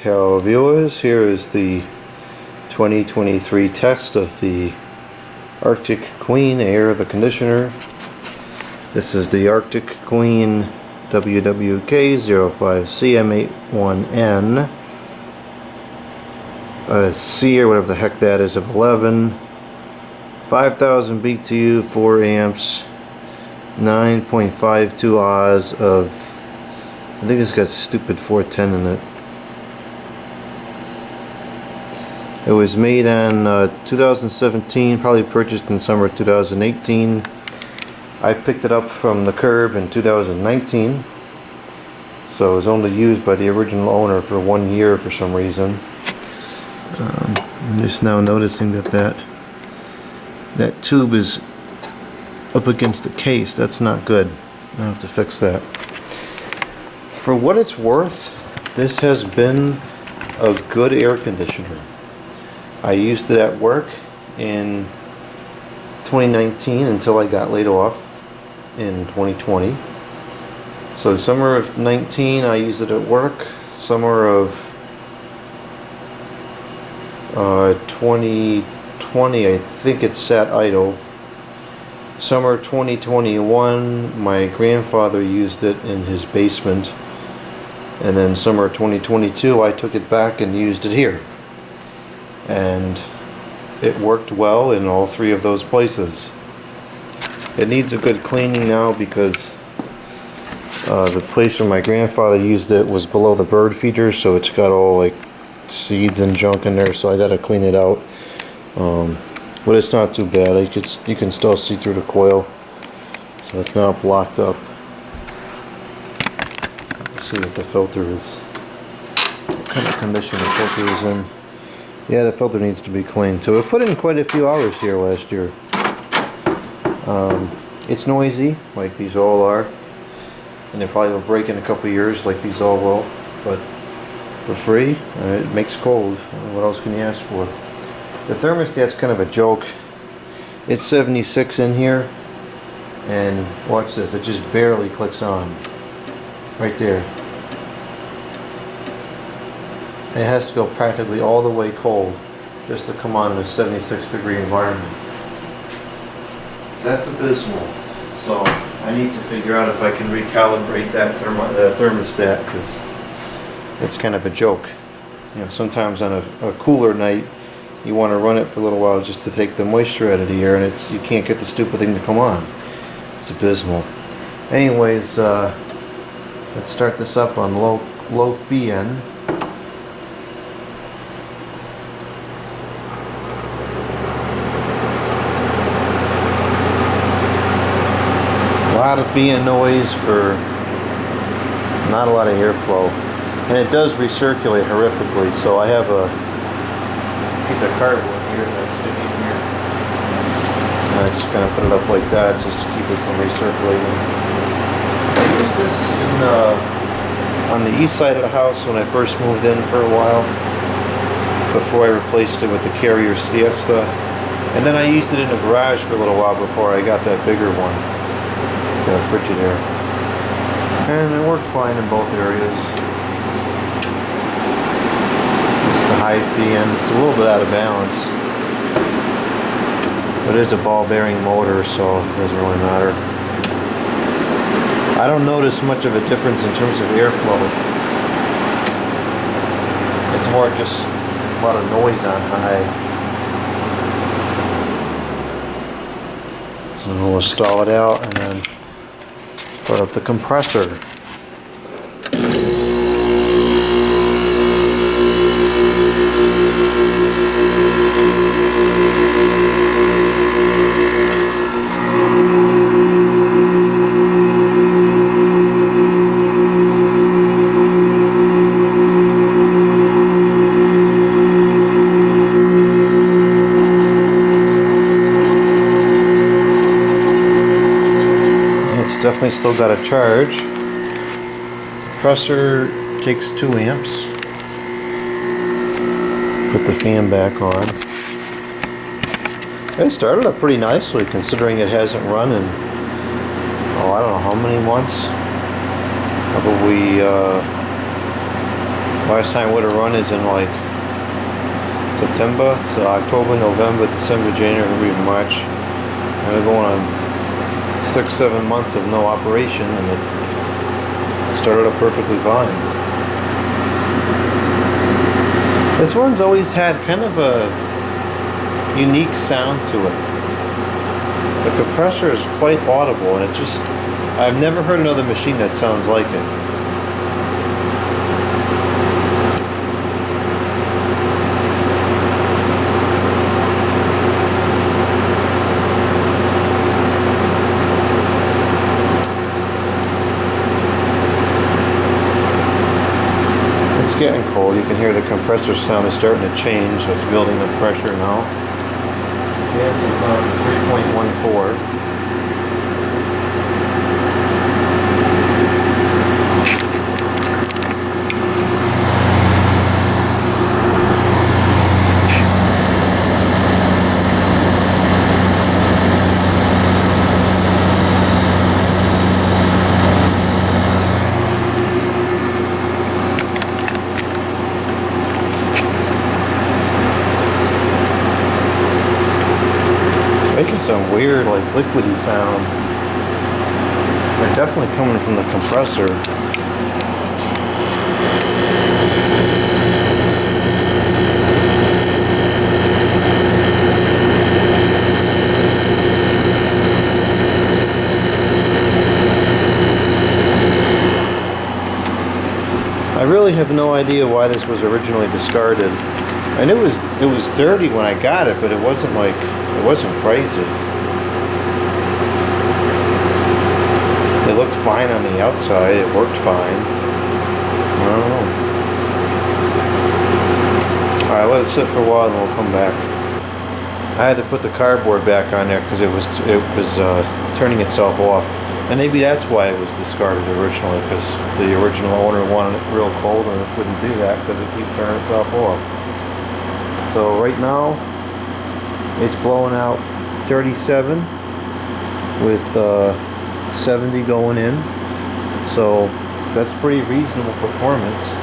Hello viewers, here is the 2023 test of the Arctic Queen air the conditioner. This is the Arctic Queen WWK05CM81N. C or whatever the heck that is of 11, 5000 BTU, 4 amps, 9.52 Oz of, I think it's got stupid 410 in it. It was made on 2017, probably purchased in summer 2018. I picked it up from the curb in 2019, so it was only used by the original owner for 1 year for some reason. I'm just now noticing that tube is up against the case. That's not good. I have to fix that. For what it's worth, this has been a good air conditioner. I used it at work in 2019 until I got laid off in 2020. So summer of 19 I used it at work. Summer of 2020 I think it sat idle. Summer 2021 my grandfather used it in his basement, and then summer 2022 I took it back and used it here. And it worked well in all three of those places. It needs a good cleaning now because the place where my grandfather used it was below the bird feeder, so it's got all like seeds and junk in there, so I gotta clean it out. But it's not too bad. You can still see through the coil, so it's not blocked up. Let's see what the filter is. What kind of condition the filter is in. Yeah, the filter needs to be cleaned. So we put in quite a few hours here last year. It's noisy, like these all are, and they probably will break in a couple of years, like these all will. But for free, it makes cold. What else can you ask for? The thermostat's kind of a joke. It's 76 in here, and watch this. It just barely clicks on, right there. It has to go practically all the way cold just to come on in a 76-degree environment. That's abysmal. So I need to figure out if I can recalibrate that thermostat, because it's kind of a joke. You know, sometimes on a cooler night you want to run it for a little while just to take the moisture out of the air, and you can't get the stupid thing to come on. It's abysmal. Anyways, let's start this up on low FEN. A lot of FEN noise for not a lot of airflow, and it does recirculate horrifically. So I have a piece of cardboard here that I stick in here, and I just kind of put it up like that just to keep it from recirculating. I used this on the east side of the house when I first moved in for a while, before I replaced it with the Carrier Siesta, and then I used it in the garage for a little while before I got that bigger one. Frigidaire, and it worked fine in both areas. It's the high FEN. It's a little bit out of balance, but it is a ball bearing motor, so it doesn't really matter. I don't notice much of a difference in terms of airflow. It's more just a lot of noise on high. So we'll stall it out and then start up the compressor. Definitely still got a charge. Compressor takes 2 amps. Put the fan back on. It started up pretty nicely considering it hasn't run in, I don't know how many months. Probably Last time would have run is in like September, so October, November, December, January, February, March. And we're going on 6-7 months of no operation, and it started up perfectly fine. This one's always had kind of a unique sound to it. The compressor is quite audible, and it just, I've never heard another machine that sounds like it. It's getting cold. You can hear the compressor sound is starting to change, so it's building up pressure now. Yeah, it's about 3.14. Making some weird, like, liquidy sounds. They're definitely coming from the compressor. I really have no idea why this was originally discarded. I knew it was dirty when I got it, but it wasn't like, it wasn't crazy. It looked fine on the outside, it worked fine. I don't know. Alright, let it sit for a while and we'll come back. I had to put the cardboard back on there because it was turning itself off. And maybe that's why it was discarded originally, because the original owner wanted it real cold and this wouldn't do that because it keeps turning itself off. So right now, it's blowing out 37 with 70 going in. So that's pretty reasonable performance.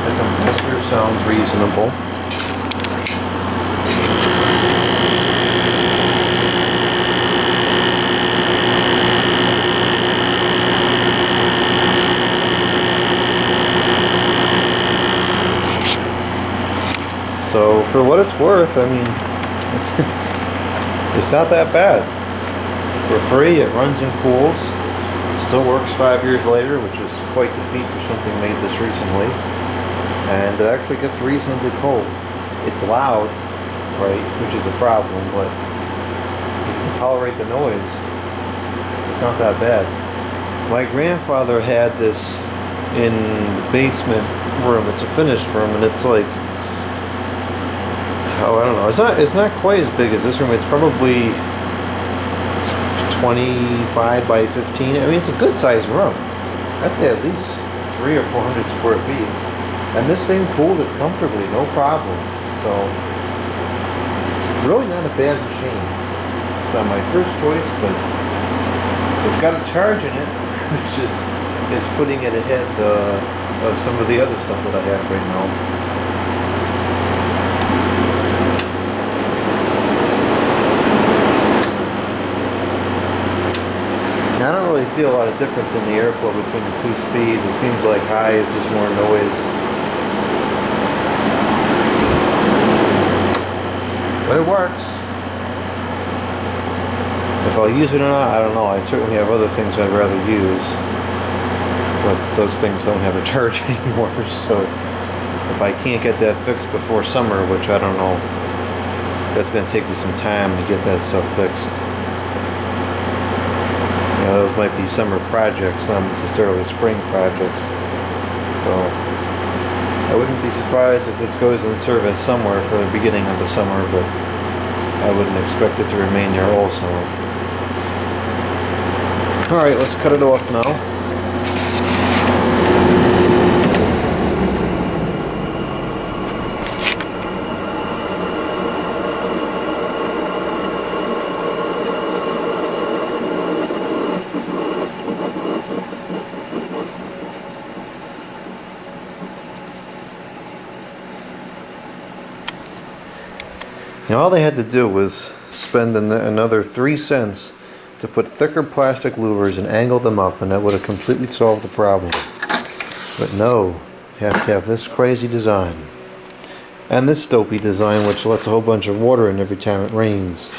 The compressor sounds reasonable. So for what it's worth, I mean, it's not that bad. For free, it runs and cools. Still works 5 years later, which is quite the feat for something made this recently. And it actually gets reasonably cold. It's loud, right, which is a problem, but if you tolerate the noise, it's not that bad. My grandfather had this in the basement room. It's a finished room, and it's like, oh, I don't know. It's not quite as big as this room. It's probably 25 by 15. I mean, it's a good sized room. I'd say at least 300 or 400 square feet. And this thing cooled it comfortably, no problem. So it's really not a bad machine. It's not my first choice, but it's got a charge in it, which is putting it ahead of some of the other stuff that I have right now. I don't really feel a lot of difference in the airflow between the two speeds. It seems like high is just more noise. But it works. If I'll use it or not, I don't know. I certainly have other things I'd rather use. But those things don't have a charge anymore. So if I can't get that fixed before summer, which I don't know, that's going to take me some time to get that stuff fixed. You know, those might be summer projects, not necessarily spring projects. So I wouldn't be surprised if this goes in service somewhere for the beginning of the summer, but I wouldn't expect it to remain there all summer. Alright, let's cut it off now. And all they had to do was spend another 3 cents to put thicker plastic louvers and angle them up, and that would have completely solved the problem. But no, you have to have this crazy design. And this dopey design which lets a whole bunch of water in every time it rains.